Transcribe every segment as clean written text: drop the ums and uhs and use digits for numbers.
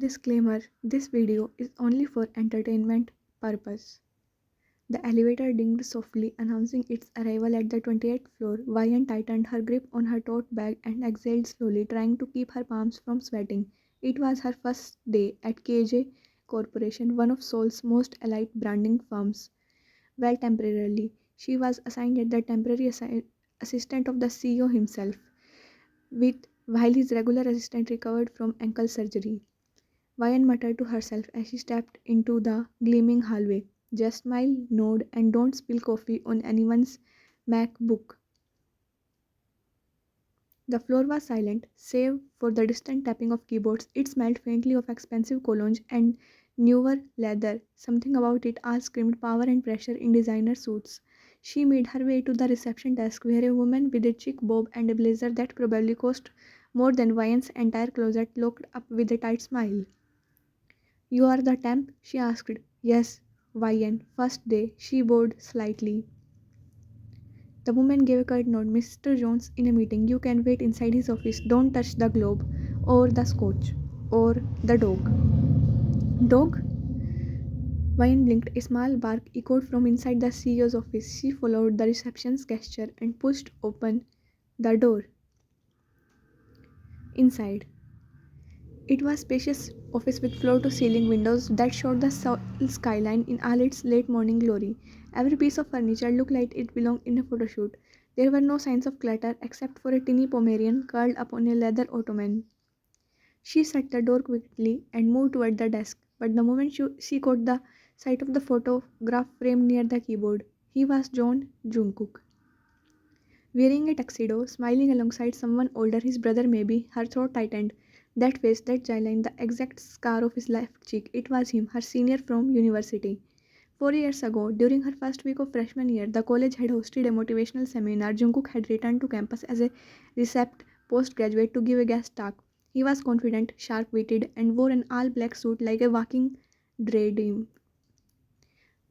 Disclaimer: this video is only for entertainment purpose. The elevator dinged softly, announcing its arrival at the 28th floor. Vian tightened her grip on her tote bag and exhaled slowly, trying to keep her palms from sweating. It was her first day at KJ Corporation, one of Seoul's most elite branding firms. Well, temporarily, she was assigned as the temporary assistant of the CEO himself, while his regular assistant recovered from ankle surgery. Vian muttered to herself as she stepped into the gleaming hallway. Just smile, nod, and don't spill coffee on anyone's MacBook. The floor was silent, save for the distant tapping of keyboards. It smelled faintly of expensive cologne and newer leather. Something about it all screamed power and pressure in designer suits. She made her way to the reception desk where a woman with a chic bob and a blazer that probably cost more than Vian's entire closet looked up with a tight smile. "You are the temp?" she asked. "Yes, Vian. First day." She bowed slightly. The woman gave a curt nod. "Mr. Jones in a meeting. You can wait inside his office. Don't touch the globe, or the scotch, or the dog." "Dog?" Vian blinked. A small bark echoed from inside the CEO's office. She followed the reception's gesture and pushed open the door. Inside, it was a spacious office with floor-to-ceiling windows that showed the Seoul skyline in all its late-morning glory. Every piece of furniture looked like it belonged in a photo shoot. There were no signs of clutter except for a tiny Pomeranian curled up on a leather ottoman. She shut the door quickly and moved toward the desk, but the moment she caught the sight of the photograph framed near the keyboard, he was Jungkook. Wearing a tuxedo, smiling alongside someone older, his brother maybe, her throat tightened. That face, that jawline, the exact scar of his left cheek, it was him, her senior from university. 4 years ago, during her first week of freshman year, the college had hosted a motivational seminar. Jungkook had returned to campus as a recept postgraduate to give a guest talk. He was confident, sharp-witted, and wore an all-black suit like a walking dream.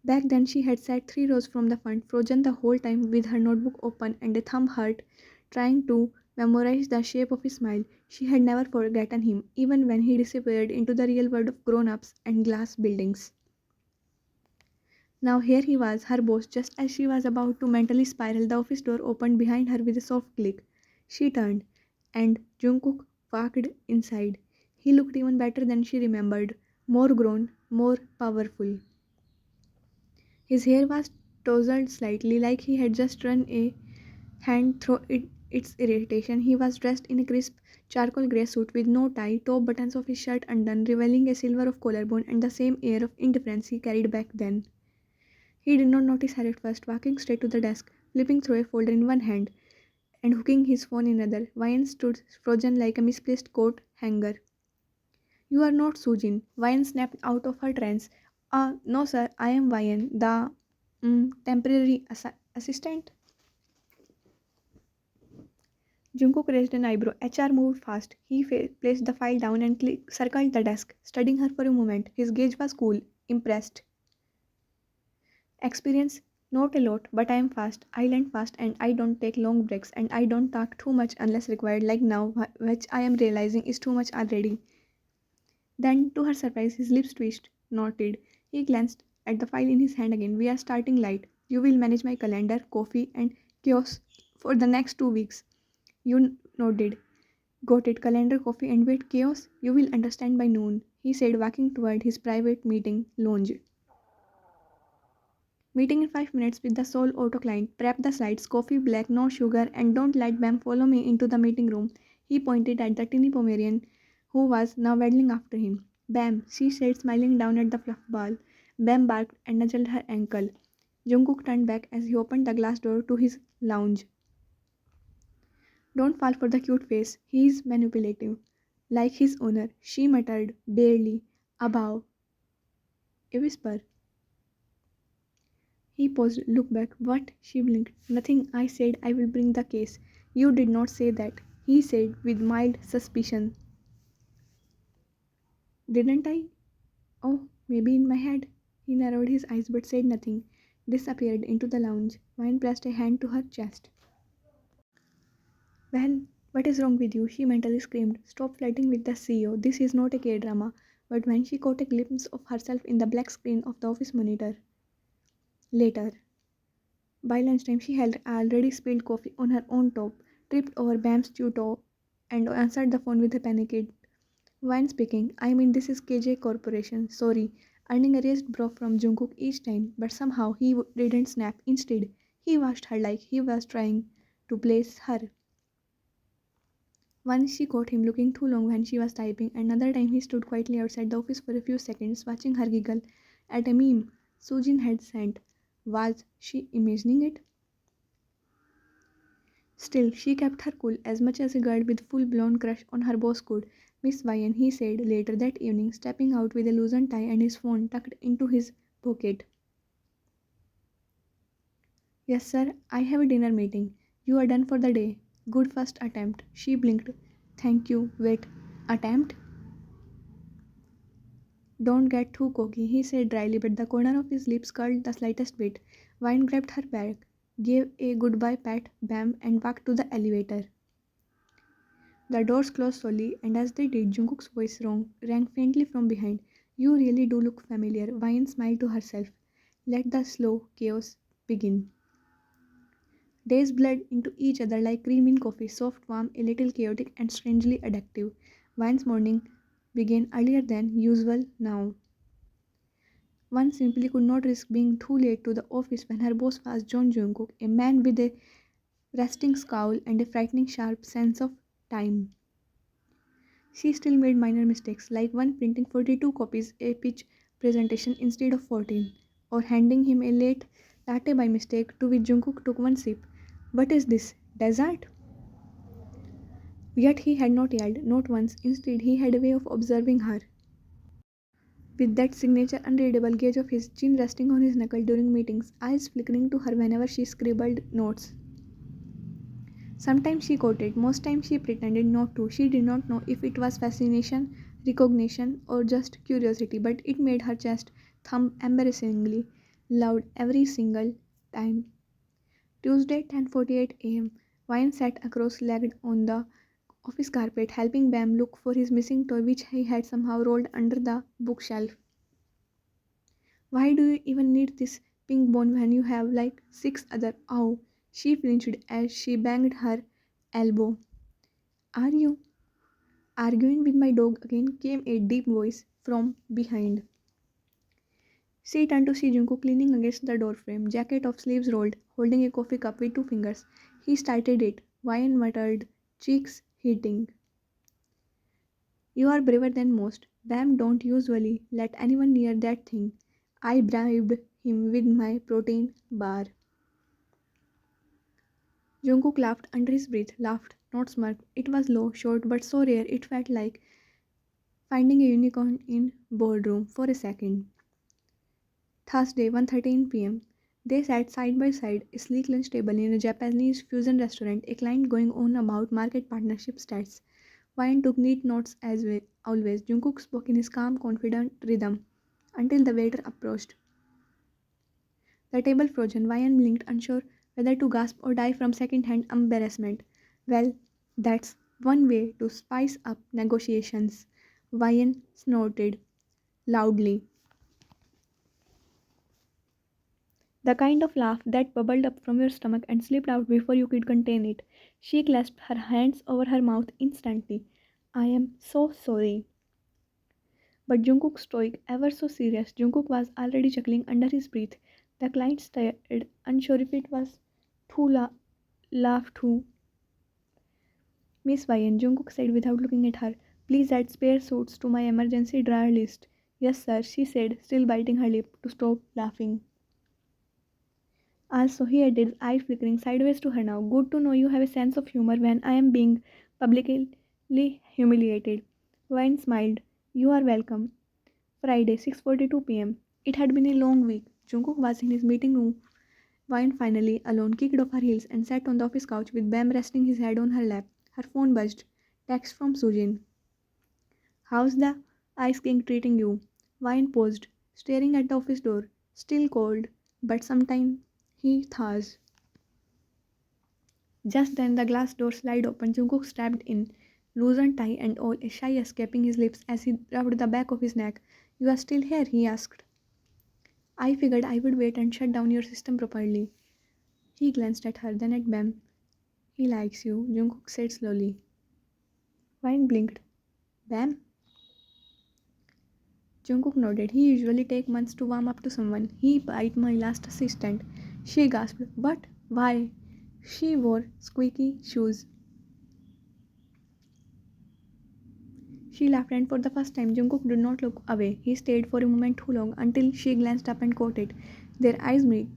Back then she had sat 3 rows from the front, frozen the whole time with her notebook open and a thumb hurt, trying to memorize the shape of his smile. She had never forgotten him, even when he disappeared into the real world of grown-ups and glass buildings. Now here he was, her boss. Just as she was about to mentally spiral, the office door opened behind her with a soft click. She turned, and Jungkook walked inside. He looked even better than she remembered, more grown, more powerful. His hair was tousled slightly, like he had just run a hand through its irritation. He was dressed in a crisp charcoal grey suit with no tie, top buttons of his shirt undone, revealing a silver of collarbone and the same air of indifference he carried back then. He did not notice her at first, walking straight to the desk, flipping through a folder in one hand and hooking his phone in another. Vian stood frozen like a misplaced coat hanger. "You are not Sujin," Vian snapped out of her trance. No sir, I am Vian, the temporary assistant." Jungkook raised an eyebrow. HR moved fast. He placed the file down and circled the desk, studying her for a moment. His gaze was cool, impressed. "Experience? Not a lot, but I am fast. I learn fast and I don't take long breaks and I don't talk too much unless required like now, which I am realizing is too much already." Then, to her surprise, his lips twitched, nodded. He glanced at the file in his hand again. "We are starting light. You will manage my calendar, coffee, and chaos for the next 2 weeks." You nodded. "Got it. Calendar, coffee, and wait, chaos? You will understand by noon," he said, walking toward his private meeting lounge. "Meeting in 5 minutes with the sole auto client. Prep the slides, coffee black, no sugar, and don't let Bam follow me into the meeting room." He pointed at the tiny Pomeranian who was now waddling after him. "Bam," she said, smiling down at the fluff ball. Bam barked and nudged her ankle. Jungkook turned back as he opened the glass door to his lounge. "Don't fall for the cute face. He is manipulative. Like his owner," she muttered, barely above a whisper. He paused, looked back. "What?" She blinked. "Nothing. I said I will bring the case." "You did not say that," he said with mild suspicion. "Didn't I? Oh, maybe in my head." He narrowed his eyes but said nothing, disappeared into the lounge. Vine pressed a hand to her chest. "Well, What is wrong with you? She mentally screamed. Stop flirting with the CEO. This is not a K drama. But when she caught a glimpse of herself in the black screen of the office monitor, later, by lunchtime, she had already spilled coffee on her own top, tripped over Bam's tutor, and answered the phone with a panicked, "Wine speaking. I mean, this is KJ Corporation. Sorry." Earning a raised brow from Jungkook each time, but somehow he didn't snap. Instead, he watched her like he was trying to place her. Once she caught him looking too long when she was typing, another time he stood quietly outside the office for a few seconds, watching her giggle at a meme Sujin had sent. Was she imagining it? Still, she kept her cool as much as a girl with full-blown crush on her boss could. "Miss Ryan," he said later that evening, stepping out with a loosened tie and his phone tucked into his pocket. "Yes, sir, I have a dinner meeting. You are done for the day. Good first attempt." She blinked. "Thank you. Wait. Attempt? Don't get too cocky," he said dryly, but the corner of his lips curled the slightest bit. Vine grabbed her bag, gave a goodbye pat, bam, and walked to the elevator. The doors closed slowly, and as they did, Jungkook's voice rang faintly from behind. "You really do look familiar." Vine smiled to herself. Let the slow chaos begin. Days bled into each other like cream in coffee, soft, warm, a little chaotic, and strangely addictive. Vine's morning began earlier than usual now. One simply could not risk being too late to the office when her boss was John Jungkook, a man with a resting scowl and a frightening sharp sense of time. She still made minor mistakes, like one printing 42 copies a pitch presentation instead of 14, or handing him a late latte by mistake, to which Jungkook took one sip. "What is this? Dessert?" Yet he had not yelled, not once. Instead, he had a way of observing her. With that signature unreadable gaze of his, chin resting on his knuckle during meetings, eyes flickering to her whenever she scribbled notes. Sometimes she quoted, most times she pretended not to. She did not know if it was fascination, recognition, or just curiosity, but it made her chest thump embarrassingly loud every single time. Tuesday, 10:48 a.m. Wine sat cross-legged on the office carpet, helping Bam look for his missing toy, which he had somehow rolled under the bookshelf. "Why do you even need this pink bone when you have like six other?" Ow! She flinched as she banged her elbow. "Are you arguing with my dog again?" came a deep voice from behind. She turned to see Jungkook leaning against the doorframe, jacket off, sleeves rolled, holding a coffee cup with two fingers. He started it. Wine muttered, cheeks heating. "You are braver than most. Bam don't usually let anyone near that thing. I bribed him with my protein bar." Jungkook laughed under his breath, laughed, not smirked. It was low, short, but so rare it felt like finding a unicorn in boardroom for a second. Thursday, 1:13 p.m. They sat side by side, a sleek lunch table in a Japanese fusion restaurant, a client going on about market partnership stats. Wine took neat notes as well, always. Jungkook spoke in his calm, confident rhythm until the waiter approached. The table frozen, Wine blinked, unsure whether to gasp or die from second-hand embarrassment. "Well, that's one way to spice up negotiations." Wine snorted loudly. The kind of laugh that bubbled up from your stomach and slipped out before you could contain it. She clasped her hands over her mouth instantly. "I am so sorry." But Jungkook stoic, ever so serious. Jungkook was already chuckling under his breath. The client stared, unsure if it was to laugh too. "Miss Ryan," Jungkook said without looking at her, "please add spare suits to my emergency drawer list." "Yes, sir," she said, still biting her lip to stop laughing. "Also," he added, eyes flickering sideways to her now, "good to know you have a sense of humor when I am being publicly humiliated." Wine smiled. "You are welcome." Friday, 6:42 p.m. It had been a long week. Jungkook was in his meeting room. Wine finally, alone, kicked off her heels and sat on the office couch with Bam resting his head on her lap. Her phone buzzed. Text from Sujin. "How's the Ice King treating you?" Wine paused, staring at the office door. "Still cold, but sometime he thaws." Just then the glass door slid open. Jungkook stepped in, loosened tie and all, a sigh escaping his lips as he rubbed the back of his neck. You are still here? He asked. I figured I would wait and shut down your system properly. He glanced at her, then at Bam. He likes you, Jungkook said slowly. Vine blinked. Bam? Jungkook nodded. He usually takes months to warm up to someone. He bite my last assistant. She gasped. What? Why? She wore squeaky shoes. She laughed and for the first time Jungkook did not look away. He stayed for a moment too long until she glanced up and caught it. Their eyes met.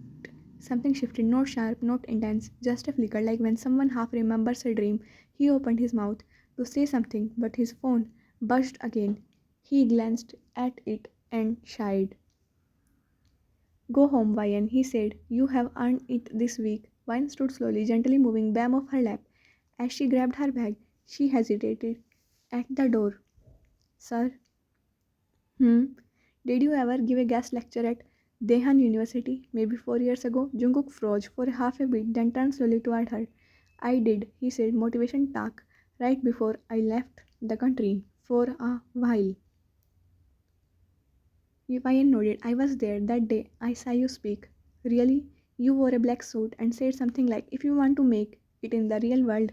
Something shifted, not sharp, not intense, just a flicker like when someone half remembers a dream. He opened his mouth to say something, but his phone buzzed again. He glanced at it and shied. Go home, Vian, he said. You have earned it this week. Vian stood slowly, gently moving Bam off her lap. As she grabbed her bag, she hesitated at the door. Sir? Hmm? Did you ever give a guest lecture at Dehan University? Maybe 4 years ago? Jungkook froze for half a beat, then turned slowly toward her. I did, he said, motivation talk, right before I left the country. For a while. Vian nodded. I was there that day. I saw you speak. Really? You wore a black suit and said something like, if you want to make it in the real world,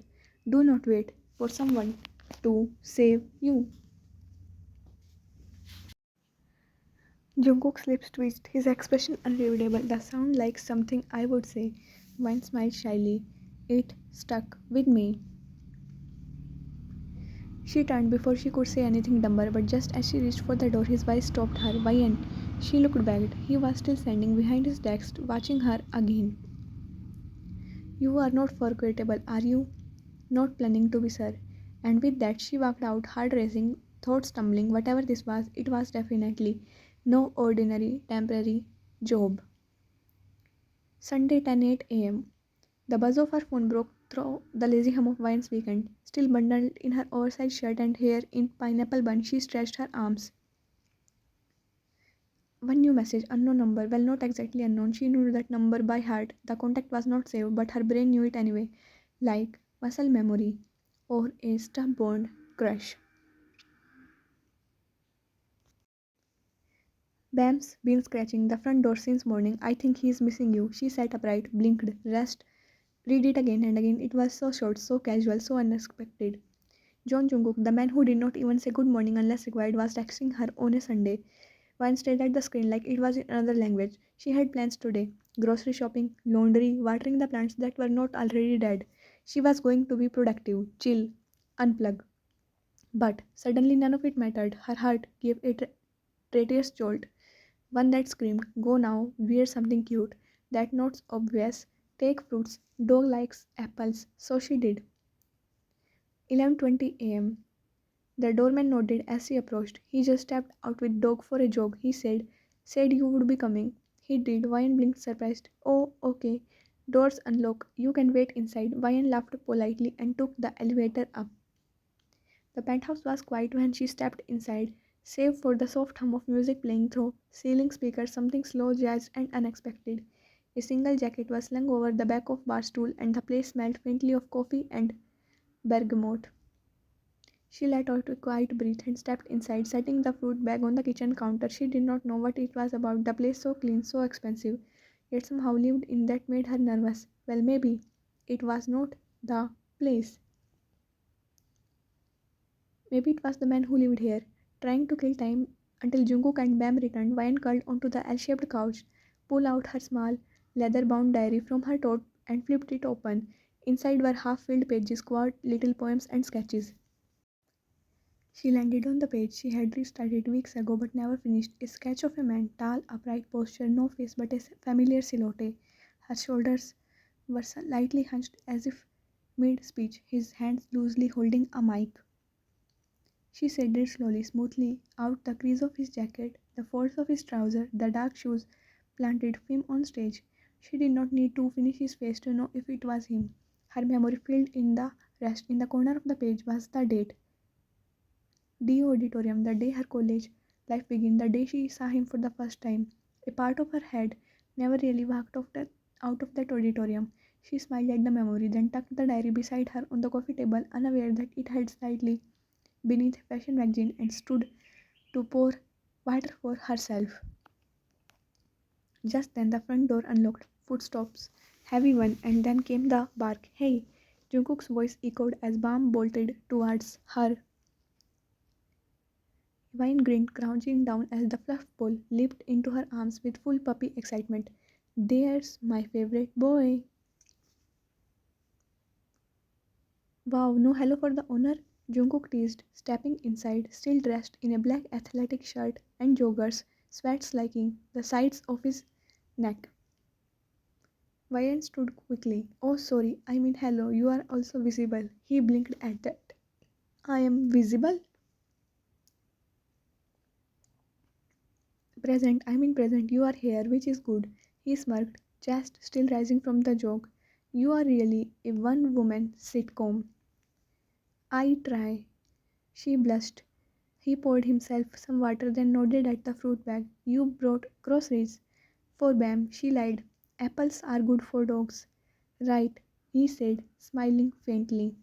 do not wait for someone to save you. Jungkook's lips twitched, his expression unreadable. That sound like something I would say. Vine smiled shyly. It stuck with me. She turned before she could say anything dumber, but just as she reached for the door, his wife stopped her. Vian. She looked back. He was still standing behind his desk, watching her again. You are not forgettable, are you? Not planning to be, sir. And with that, she walked out, heart racing, thoughts tumbling. Whatever this was, it was definitely no ordinary temporary job. Sunday 10:08 a.m. The buzz of her phone broke through the lazy hum of Vine's weekend. Still bundled in her oversized shirt and hair in pineapple bun, she stretched her arms. One new message, unknown number. Well, not exactly unknown. She knew that number by heart. The contact was not saved, but her brain knew it anyway. Like muscle memory or a stubborn crush. Bam's been scratching the front door since morning. I think he's missing you. She sat upright, blinked, rest, read it again and again. It was so short, so casual, so unexpected. John Jungkook, the man who did not even say good morning unless required, was texting her on a Sunday. Vine stared at the screen like it was in another language. She had plans today. Grocery shopping, laundry, watering the plants that were not already dead. She was going to be productive, chill, unplug. But suddenly none of it mattered. Her heart gave a traitorous jolt. One that screamed, go now, wear something cute. That not obvious. Take fruits. Dog likes apples. So she did. 11:20 a.m. The doorman nodded as he approached. He just stepped out with dog for a jog, he said. Said you would be coming. He did. Vian blinked surprised. Oh, okay. Doors unlock. You can wait inside. Vian laughed politely and took the elevator up. The penthouse was quiet when she stepped inside, save for the soft hum of music playing through ceiling speakers, something slow, jazz, and unexpected. A single jacket was slung over the back of bar stool, and the place smelled faintly of coffee and bergamot. She let out a quiet breath and stepped inside, setting the fruit bag on the kitchen counter. She did not know what it was about, the place so clean, so expensive, yet somehow lived in that made her nervous. Well, maybe it was not the place. Maybe it was the man who lived here, trying to kill time until Jungkook and Bam returned. Vian curled onto the L-shaped couch, pulled out her small, leather-bound diary from her tote and flipped it open. Inside were half-filled pages, quite little poems and sketches. She landed on the page she had restarted weeks ago but never finished. A sketch of a man, tall, upright posture, no face but a familiar silhouette. Her shoulders were slightly hunched as if mid-speech, his hands loosely holding a mic. She said it slowly, smoothly, out the crease of his jacket, the folds of his trouser, the dark shoes planted him on stage. She did not need to finish his face to know if it was him. Her memory filled in the rest. In the corner of the page was the date. DO Auditorium, the day her college life began, the day she saw him for the first time. A part of her head never really walked out of that auditorium. She smiled at the memory, then tucked the diary beside her on the coffee table, unaware that it held slightly beneath a fashion magazine, and stood to pour water for herself. Just then the front door unlocked, footsteps, heavy one, and then came the bark. Hey! Jungkook's voice echoed as Bam bolted towards her. Vine grinned, crouching down as the fluff ball leaped into her arms with full puppy excitement. There's my favorite boy. Wow, no hello for the owner? Jungkook teased, stepping inside, still dressed in a black athletic shirt and joggers, sweat slicking the sides of his neck. Ryan stood quickly. Oh, sorry, I mean hello, you are also visible. He blinked at that. I am visible? Present, you are here, which is good. He smirked, chest still rising from the joke. You are really a one woman sitcom. I try. She blushed. He poured himself some water, then nodded at the fruit bag. You brought groceries. For Bam, she lied. Apples are good for dogs. Right, he said, smiling faintly.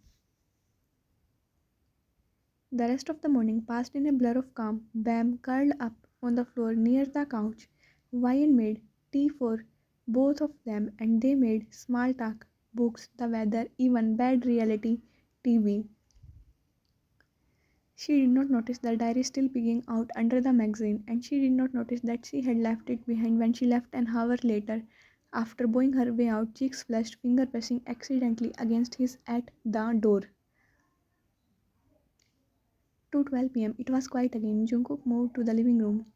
The rest of the morning passed in a blur of calm. Bam curled up on the floor near the couch. Ryan made tea for both of them and they made small talk, books, the weather, even bad reality TV. She did not notice the diary still peeking out under the magazine, and she did not notice that she had left it behind when she left an hour later. After bowing her way out, cheeks flushed, finger pressing accidentally against his at the door. 2:12 p.m. It was quiet again. Jungkook moved to the living room,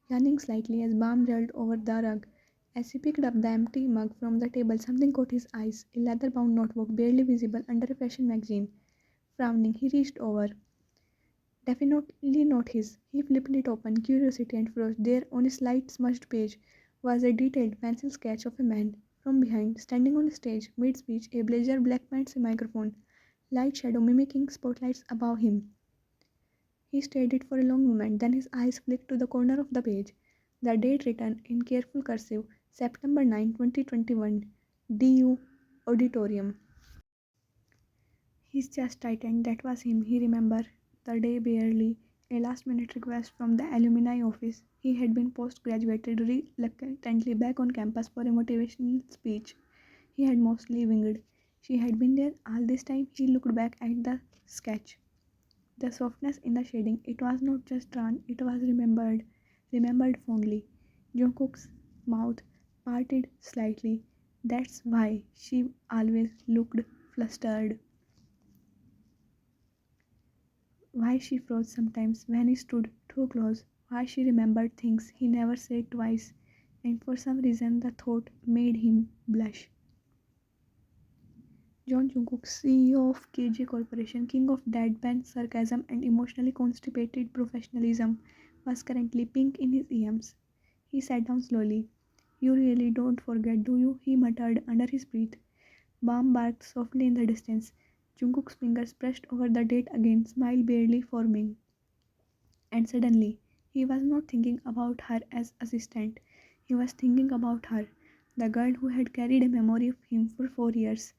yawning slightly as balm rolled over the rug. As he picked up the empty mug from the table, something caught his eyes, a leather-bound notebook barely visible under a fashion magazine. Frowning, he reached over. Definitely not his. He flipped it open, curiosity and froze. There, on a slight smudged page, was a detailed pencil sketch of a man from behind, standing on a stage, mid-speech, a blazer, black pants, a microphone, light shadow mimicking spotlights above him. He stared it for a long moment, then his eyes flicked to the corner of the page. The date written in careful cursive, September 9, 2021, DU Auditorium. His chest tightened. That was him. He remembered the day barely. A last minute request from the alumni office. He had been post-graduated reluctantly back on campus for a motivational speech. He had mostly winged. She had been there all this time. He looked back at the sketch. The softness in the shading. It was not just drawn, it was remembered. Remembered fondly. Jungkook's mouth parted slightly. That's why she always looked flustered. Why she froze sometimes when he stood too close, why she remembered things he never said twice, and for some reason the thought made him blush. John Jungkook, CEO of KJ Corporation, king of deadpan sarcasm and emotionally constipated professionalism, was currently pink in his EMs. He sat down slowly. You really don't forget, do you? He muttered under his breath. Bomb barked softly in the distance. Jungkook's fingers brushed over the date again, smile barely forming. And suddenly, he was not thinking about her as assistant. He was thinking about her, the girl who had carried a memory of him for 4 years.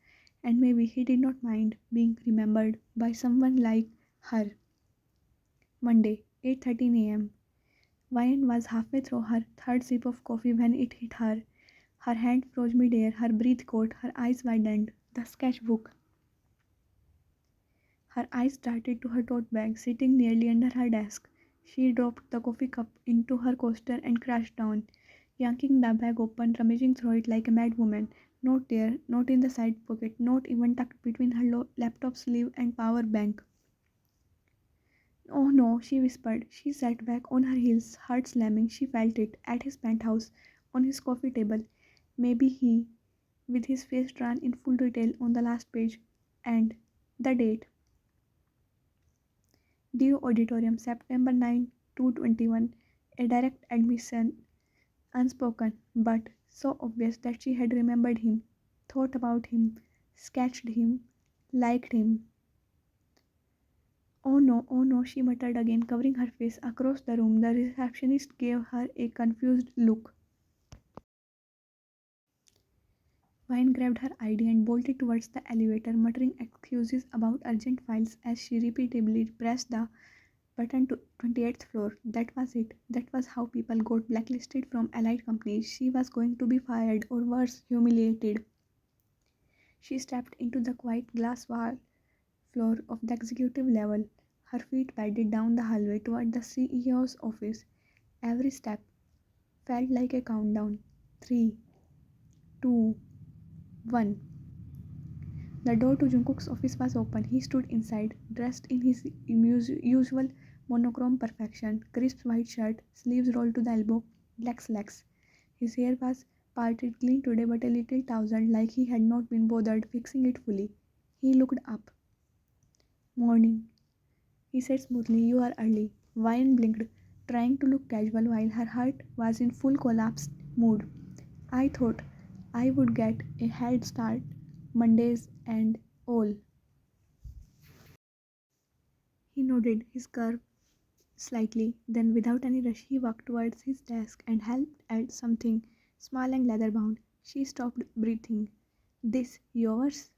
And maybe he did not mind being remembered by someone like her. Monday, 8:13 a.m. Vian was halfway through her third sip of coffee when it hit her. Her hand froze mid-air, her breath caught, her eyes widened. The sketchbook. Her eyes darted to her tote bag, sitting nearly under her desk. She dropped the coffee cup into her coaster and crashed down, yanking the bag open, rummaging through it like a mad woman. Not there, not in the side pocket, not even tucked between her laptop sleeve and power bank. Oh no, she whispered. She sat back on her heels, heart slamming. She felt it, at his penthouse, on his coffee table. Maybe he, with his face drawn in full detail on the last page. And the date. DU Auditorium, September 9, 2021. A direct admission, unspoken, but so obvious that she had remembered him, thought about him, sketched him, liked him. Oh no, she muttered again, covering her face. Across the room, the receptionist gave her a confused look. Wine grabbed her ID and bolted towards the elevator, muttering excuses about urgent files as she repeatedly pressed the button to 28th floor. That was it. That was how people got blacklisted from allied companies. She was going to be fired or worse, humiliated. She stepped into the quiet glass wall floor of the executive level. Her feet padded down the hallway toward the CEO's office. Every step felt like a countdown. 3, 2, 1. The door to Jungkook's office was open. He stood inside, dressed in his usual monochrome perfection, crisp white shirt, sleeves rolled to the elbow, black slacks. His hair was parted clean today but a little tousled, like he had not been bothered fixing it fully. He looked up. "Morning," he said smoothly. "You are early." Vine blinked, trying to look casual while her heart was in full collapsed mood. "I thought I would get a head start. Mondays and all." He nodded, his curve slightly. Then, without any rush, he walked towards his desk and helped at something small and leather bound. She stopped breathing. "This yours?"